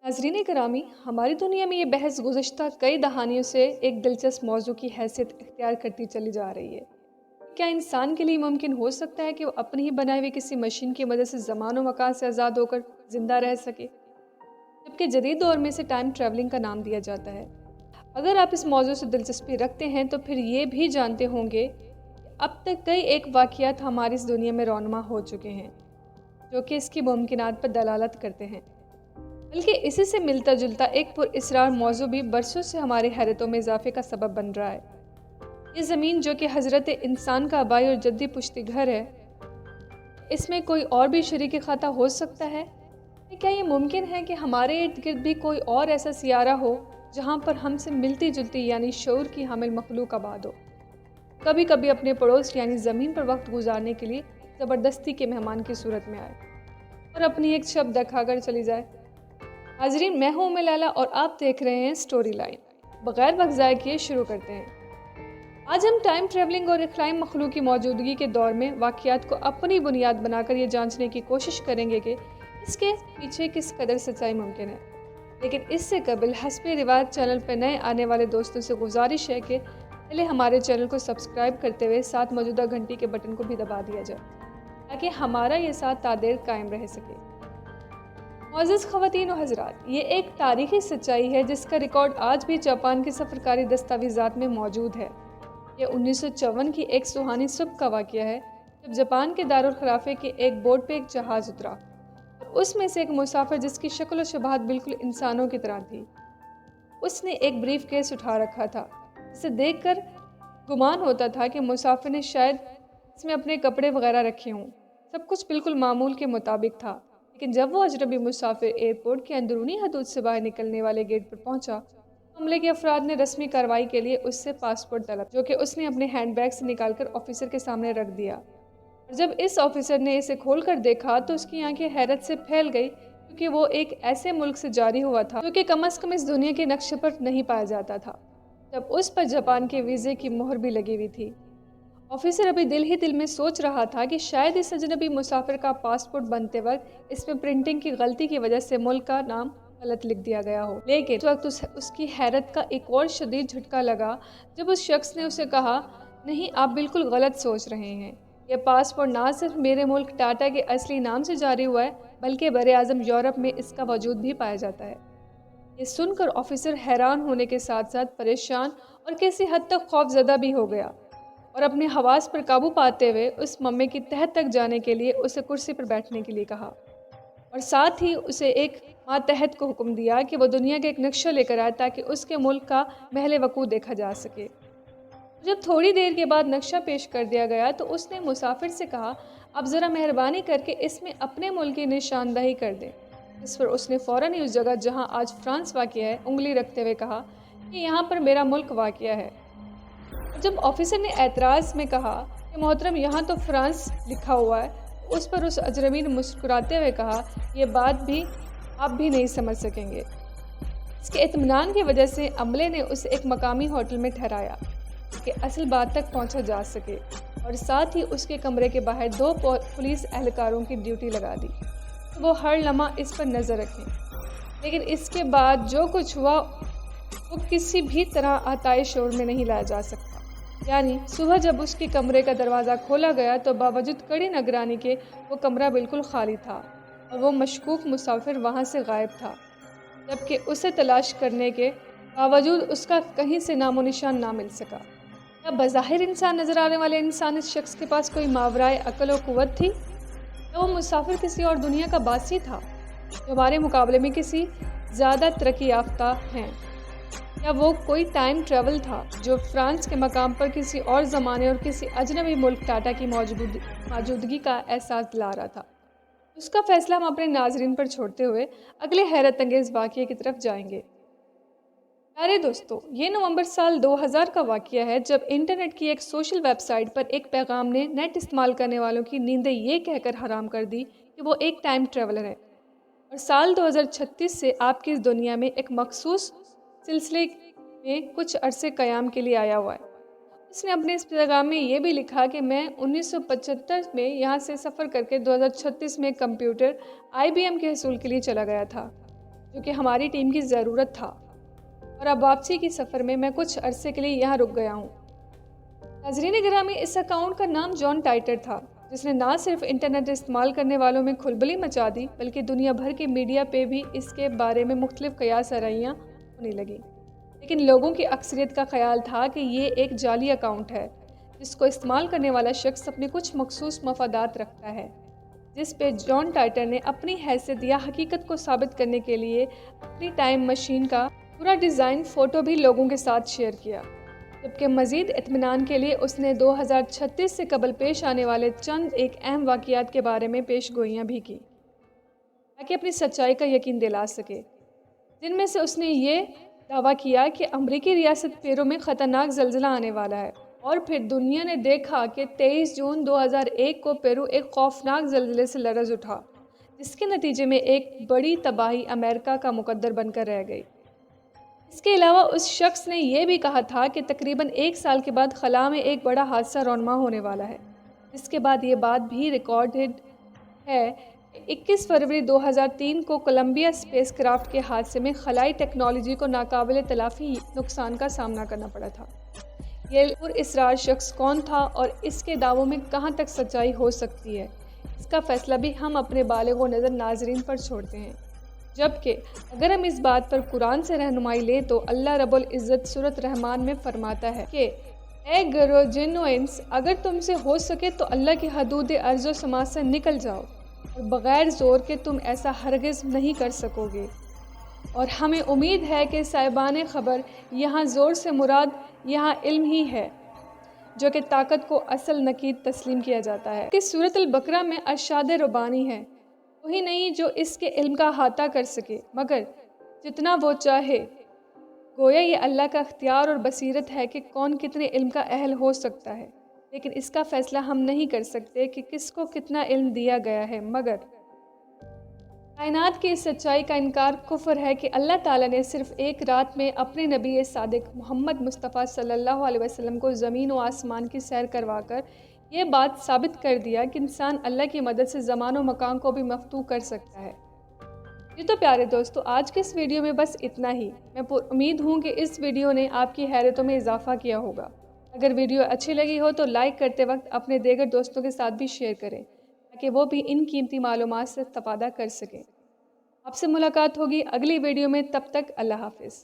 नाज़रीन करामी, हमारी दुनिया में ये बहस गुज़श्ता कई दहानियों से एक दिलचस्प मौजू की हैसियत इख्तियार करती चली जा रही है। क्या इंसान के लिए मुमकिन हो सकता है कि वो अपनी ही बनाई हुई किसी मशीन की मदद से ज़मान व मकान से आज़ाद होकर ज़िंदा रह सके, जबकि जदीद दौर में इसे टाइम ट्रैवलिंग का नाम दिया जाता है। अगर आप इस मौजू से दिलचस्पी रखते हैं तो फिर ये भी जानते होंगे कि अब तक कई एक वाक़यात हमारी इस दुनिया में रौनमा हो चुके हैं जो कि इसकी मुमकिनात पर दलालत करते हैं। बल्कि इसी से मिलता जुलता एक पुरअसरार मौजू भी बरसों से हमारी हैरतों में इजाफे का सबब बन रहा है। ये ज़मीन जो कि हज़रत इंसान का आबाई और जद्दी पुश्ती घर है, इसमें कोई और भी शरीक खाता हो सकता है? क्या ये मुमकिन है कि हमारे इर्द गिर्द भी कोई और ऐसा सियारा हो जहाँ पर हमसे मिलती जुलती यानी शऊर की हामिल मखलूक आबाद हो, कभी कभी अपने पड़ोस यानी ज़मीन पर वक्त गुजारने के लिए ज़बरदस्ती के मेहमान की सूरत में आए और अपनी एक शब्द खाकर चली जाए। हाजरीन, मैं हूं उम्मे लैला और आप देख रहे हैं स्टोरी लाइन। बगैर वक्त ज़ाय किए शुरू करते हैं। आज हम टाइम ट्रैवलिंग और इखलाई मखलूक की मौजूदगी के दौर में वाक़यात को अपनी बुनियाद बनाकर ये जांचने की कोशिश करेंगे कि इसके पीछे किस कदर सच्चाई मुमकिन है। लेकिन इससे कबल हस्बे रिवाज चैनल पर नए आने वाले दोस्तों से गुजारिश है कि पहले हमारे चैनल को सब्सक्राइब करते हुए साथ मौजूदा घंटी के बटन को भी दबा दिया जाए ताकि हमारा ये साथ तादेर कायम रह सके। मुअज़्ज़ज़ ख़वातीन और हज़रात, ये एक तारीख़ी सच्चाई है जिसका रिकॉर्ड आज भी जापान के सफ़रकारी दस्तावेज़ात में मौजूद है। ये 1954 की एक सुहानी सुबह का वाक़या है जब जापान के दारुल खिलाफ़े के एक बोट पे एक जहाज़ उतरा और उसमें से एक मुसाफिर जिसकी शक्ल और शबाहत बिल्कुल इंसानों की तरह थी, उसने एक ब्रीफ केस उठा रखा था जिसे देखकर गुमान होता था कि मुसाफिर ने शायद इसमें अपने कपड़े वगैरह रखे हों। सब कुछ बिल्कुल मामूल के मुताबिक था, लेकिन जब वो अजनबी मुसाफिर एयरपोर्ट के अंदरूनी हदूद से बाहर निकलने वाले गेट पर पहुंचा, हमले के अफराद ने रस्मी कार्रवाई के लिए उससे पासपोर्ट तलब, जो कि उसने अपने हैंडबैग से निकालकर ऑफिसर के सामने रख दिया। और जब इस ऑफिसर ने इसे खोलकर देखा तो उसकी आंखें हैरत से फैल गई, क्योंकि वो एक ऐसे मुल्क से जारी हुआ था जो कि कम अज़ कम इस दुनिया के नक्शे पर नहीं पाया जाता था, जब उस पर जापान के वीज़े की मोहर भी लगी हुई थी। ऑफिसर अभी दिल ही दिल में सोच रहा था कि शायद इस अजनबी मुसाफिर का पासपोर्ट बनते वक्त इसमें प्रिंटिंग की गलती की वजह से मुल्क का नाम गलत लिख दिया गया हो। लेकिन उस वक्त उसकी हैरत का एक और शदीद झटका लगा जब उस शख्स ने उसे कहा, नहीं, आप बिल्कुल गलत सोच रहे हैं। यह पासपोर्ट ना सिर्फ मेरे मुल्क टाटा के असली नाम से जारी हुआ है, बल्कि बरे आज़म यूरोप में इसका वजूद भी पाया जाता है। ये सुनकर ऑफिसर हैरान होने के साथ साथ परेशान और किसी हद तक खौफजदा भी हो गया और अपने हवास पर काबू पाते हुए उस मम्मे की तह तक जाने के लिए उसे कुर्सी पर बैठने के लिए कहा और साथ ही उसे एक मातहत को हुक्म दिया कि वो दुनिया का एक नक्शा लेकर आए ताकि उसके मुल्क का महल वकूअ देखा जा सके। जब थोड़ी देर के बाद नक्शा पेश कर दिया गया तो उसने मुसाफिर से कहा, आप ज़रा मेहरबानी करके इसमें अपने मुल्क की निशानदही कर दें। इस पर उसने फ़ौरन ही उस जगह जहाँ आज फ्रांस वाक़या है उंगली रखते हुए कहा कि यहाँ पर मेरा मुल्क वाक़या है। जब ऑफिसर ने एतराज़ में कहा कि मोहतरम, यहाँ तो फ्रांस लिखा हुआ है, उस पर उस अजनबी ने मुस्कुराते हुए कहा, ये बात भी आप भी नहीं समझ सकेंगे। इसके इत्मीनान की वजह से अमले ने उसे एक मकामी होटल में ठहराया कि असल बात तक पहुँचा जा सके और साथ ही उसके कमरे के बाहर 2 पुलिस एहलकारों की ड्यूटी लगा दी तो वो हर लम्हा इस पर नज़र रखें। लेकिन इसके बाद जो कुछ हुआ वो किसी भी तरह आताए शोर में नहीं लाया जा सकता। यानी सुबह जब उसके कमरे का दरवाज़ा खोला गया तो बावजूद कड़ी निगरानी के वो कमरा बिल्कुल खाली था और वो मशकूक मुसाफिर वहाँ से गायब था, जबकि उसे तलाश करने के बावजूद उसका कहीं से नामो निशान ना मिल सका। क्या बज़ाहिर इंसान नज़र आने वाले इंसान इस शख्स के पास कोई मावराए अक्ल और क़ुव्वत थी, या वो मुसाफिर किसी और दुनिया का बासी था जो हमारे मुकाबले में किसी ज़्यादा तरक्की याफ्ता हैं? या वो कोई टाइम ट्रैवल था जो फ्रांस के मकाम पर किसी और ज़माने और किसी अजनबी मुल्क टाटा की मौजूदगी का एहसास दिला रहा था? उसका फ़ैसला हम अपने नाजरीन पर छोड़ते हुए अगले हैरत अंगेज़ वाक़ये की तरफ जाएंगे। प्यारे दोस्तों, ये नवंबर साल 2000 का वाक़या है जब इंटरनेट की एक सोशल वेबसाइट पर एक पैगाम ने नेट इस्तेमाल करने वालों की नींदें ये कहकर हराम कर दी कि वो एक टाइम ट्रैवलर है और साल 2036 से आपकी इस दुनिया में एक मखसूस सिलसिले में कुछ अरसे क़याम के लिए आया हुआ है। उसने अपने इस पैगाम में ये भी लिखा कि मैं 1975 में यहाँ से सफ़र करके 2036 में कंप्यूटर IBM के हसूल के लिए चला गया था। جو کہ ہماری ٹیم کی ضرورت تھا، اور اب واپسی کی سفر میں میں کچھ عرصے کے لیے یہاں رک گیا ہوں۔ ناظرین گرامی، اس اکاؤنٹ کا نام جان ٹائٹر تھا، جس نے نہ صرف انٹرنیٹ استعمال کرنے والوں میں کھلبلی مچا دی بلکہ دنیا بھر کے میڈیا پہ بھی اس کے بارے میں مختلف قیاس آرائیاں ہونے لگیں۔ لیکن لوگوں کی اکثریت کا خیال تھا کہ یہ ایک جعلی اکاؤنٹ ہے جس کو استعمال کرنے والا شخص اپنے کچھ مخصوص مفادات رکھتا ہے، جس پہ جان ٹائٹر نے اپنی حیثیت یا حقیقت کو ثابت کرنے کے لیے اپنی ٹائم مشین کا پورا ڈیزائن فوٹو بھی لوگوں کے ساتھ شیئر کیا، جبکہ مزید اطمینان کے لیے اس نے 2036 سے قبل پیش آنے والے چند ایک اہم واقعات کے بارے میں پیش گوئیاں بھی کی تاکہ اپنی سچائی کا یقین دلا سکے، جن میں سے اس نے یہ دعویٰ کیا کہ امریکی ریاست پیرو میں خطرناک زلزلہ آنے والا ہے، اور پھر دنیا نے دیکھا کہ 23 جون 2001 کو پیرو ایک خوفناک زلزلے سے لرز اٹھا، جس کے نتیجے میں ایک بڑی تباہی امریکہ کا مقدر بن کر رہ گئی۔ اس کے علاوہ اس شخص نے یہ بھی کہا تھا کہ تقریباً 1 سال کے بعد خلا میں ایک بڑا حادثہ رونما ہونے والا ہے، جس کے بعد یہ بات بھی ریکارڈڈ ہے کہ 21 فروری 2003 کو کولمبیا اسپیس کرافٹ کے حادثے میں خلائی ٹیکنالوجی کو ناقابل تلافی نقصان کا سامنا کرنا پڑا تھا۔ یہ پراسرار شخص کون تھا اور اس کے دعووں میں کہاں تک سچائی ہو سکتی ہے، اس کا فیصلہ بھی ہم اپنے بالغ و نظر ناظرین پر چھوڑتے ہیں، جبکہ اگر ہم اس بات پر قرآن سے رہنمائی لیں تو اللہ رب العزت سورۃ رحمان میں فرماتا ہے کہ اے گروہ جن و انس، اگر تم سے ہو سکے تو اللہ کی حدود ارض و سماء سے نکل جاؤ، اور بغیر زور کے تم ایسا ہرگز نہیں کر سکو گے۔ اور ہمیں امید ہے کہ صاحبان خبر، یہاں زور سے مراد یہاں علم ہی ہے، جو کہ طاقت کو اصل نقید تسلیم کیا جاتا ہے کہ سورۃ البقرہ میں ارشاد ربانی ہے، وہی نہیں جو اس کے علم کا احاطہ کر سکے مگر جتنا وہ چاہے۔ گویا یہ اللہ کا اختیار اور بصیرت ہے کہ کون کتنے علم کا اہل ہو سکتا ہے، لیکن اس کا فیصلہ ہم نہیں کر سکتے کہ کس کو کتنا علم دیا گیا ہے، مگر کائنات کی اس سچائی کا انکار کفر ہے کہ اللہ تعالیٰ نے صرف ایک رات میں اپنے نبی صادق محمد مصطفیٰ صلی اللہ علیہ وسلم کو زمین و آسمان کی سیر کروا کر یہ بات ثابت کر دیا کہ انسان اللہ کی مدد سے زمان و مکان کو بھی مفتوح کر سکتا ہے۔ یہ تو پیارے دوستو، آج کے اس ویڈیو میں بس اتنا ہی۔ میں امید ہوں کہ اس ویڈیو نے آپ کی حیرتوں میں اضافہ کیا ہوگا۔ اگر ویڈیو اچھی لگی ہو تو لائک کرتے وقت اپنے دیگر دوستوں کے ساتھ بھی شیئر کریں تاکہ وہ بھی ان قیمتی معلومات سے استفادہ کر سکیں۔ آپ سے ملاقات ہوگی اگلی ویڈیو میں، تب تک اللہ حافظ۔